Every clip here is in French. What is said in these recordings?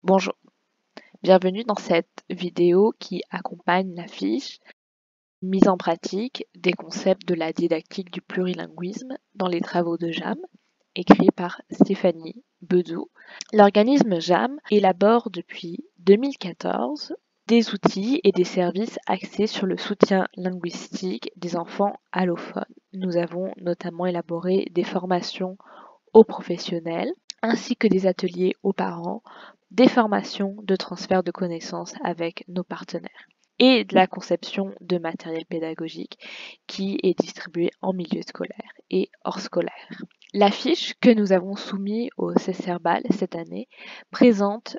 Bonjour, bienvenue dans cette vidéo qui accompagne la fiche mise en pratique des concepts de la didactique du plurilinguisme dans les travaux de JAM, écrit par Stéphanie Bedou. L'organisme JAM élabore depuis 2014 des outils et des services axés sur le soutien linguistique des enfants allophones. Nous avons notamment élaboré des formations aux professionnels ainsi que des ateliers aux parents, des formations de transfert de connaissances avec nos partenaires et de la conception de matériel pédagogique qui est distribué en milieu scolaire et hors scolaire. La fiche que nous avons soumise au CESERBAL cette année présente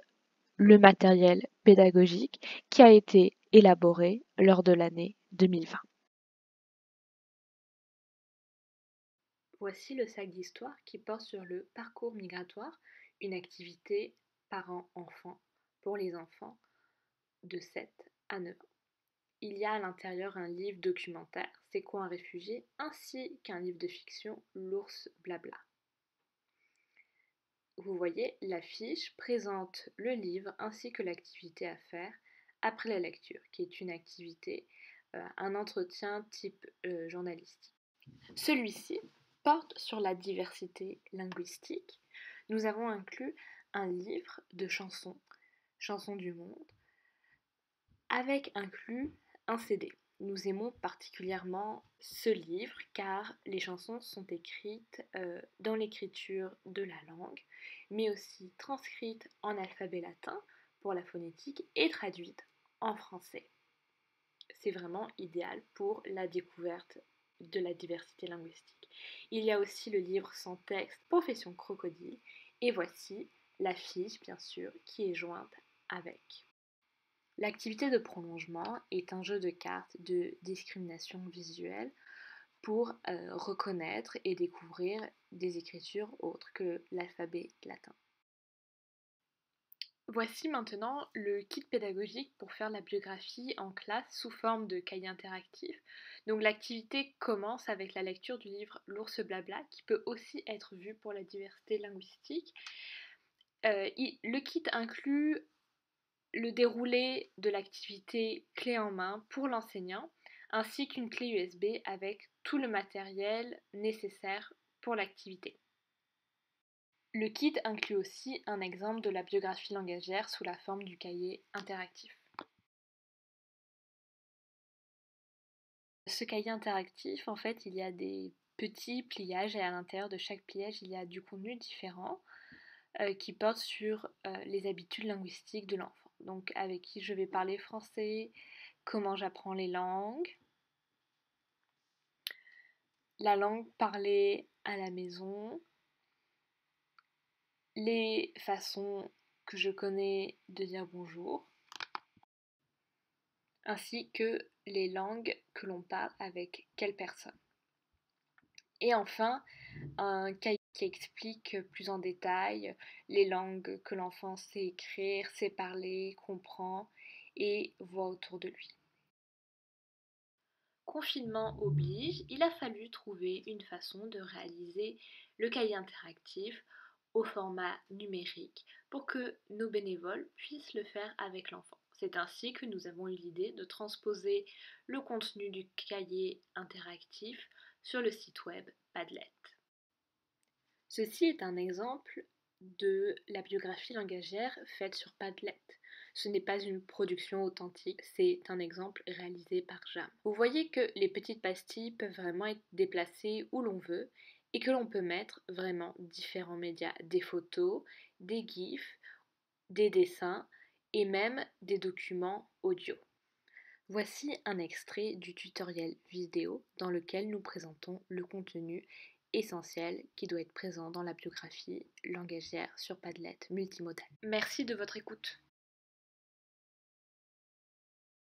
le matériel pédagogique qui a été élaboré lors de l'année 2020. Voici le sac d'histoire qui porte sur le parcours migratoire, une activité parents-enfants pour les enfants de 7 à 9 ans. Il y a à l'intérieur un livre documentaire, C'est quoi un réfugié, ainsi qu'un livre de fiction, L'ours blabla. Vous voyez, la fiche présente le livre ainsi que l'activité à faire après la lecture, qui est une activité, un entretien type journalistique. Celui-ci porte sur la diversité linguistique. Nous avons inclus un livre de chansons, Chansons du monde, avec inclus un CD. Nous aimons particulièrement ce livre car les chansons sont écrites dans l'écriture de la langue, mais aussi transcrites en alphabet latin pour la phonétique et traduites en français. C'est vraiment idéal pour la découverte de la diversité linguistique. Il y a aussi le livre sans texte Profession crocodile et voici la fiche bien sûr qui est jointe avec. L'activité de prolongement est un jeu de cartes de discrimination visuelle pour reconnaître et découvrir des écritures autres que l'alphabet latin. Voici maintenant le kit pédagogique pour faire la biographie en classe sous forme de cahier interactif. Donc l'activité commence avec la lecture du livre L'ours blabla qui peut aussi être vu pour la diversité linguistique. Le kit inclut le déroulé de l'activité clé en main pour l'enseignant ainsi qu'une clé USB avec tout le matériel nécessaire pour l'activité. Le kit inclut aussi un exemple de la biographie langagière sous la forme du cahier interactif. Ce cahier interactif, en fait, il y a des petits pliages et à l'intérieur de chaque pliage, il y a du contenu différent qui porte sur les habitudes linguistiques de l'enfant. Donc avec qui je vais parler français, comment j'apprends les langues, la langue parlée à la maison, les façons que je connais de dire bonjour, ainsi que les langues que l'on parle avec quelle personne. Et enfin, un cahier qui explique plus en détail les langues que l'enfant sait écrire, sait parler, comprend et voit autour de lui. Confinement oblige, il a fallu trouver une façon de réaliser le cahier interactif au format numérique pour que nos bénévoles puissent le faire avec l'enfant. C'est ainsi que nous avons eu l'idée de transposer le contenu du cahier interactif sur le site web Padlet. Ceci est un exemple de la biographie langagière faite sur Padlet. Ce n'est pas une production authentique, c'est un exemple réalisé par JAM. Vous voyez que les petites pastilles peuvent vraiment être déplacées où l'on veut et que l'on peut mettre vraiment différents médias, des photos, des gifs, des dessins et même des documents audio. Voici un extrait du tutoriel vidéo dans lequel nous présentons le contenu essentiel qui doit être présent dans la biographie langagière sur Padlet multimodal. Merci de votre écoute.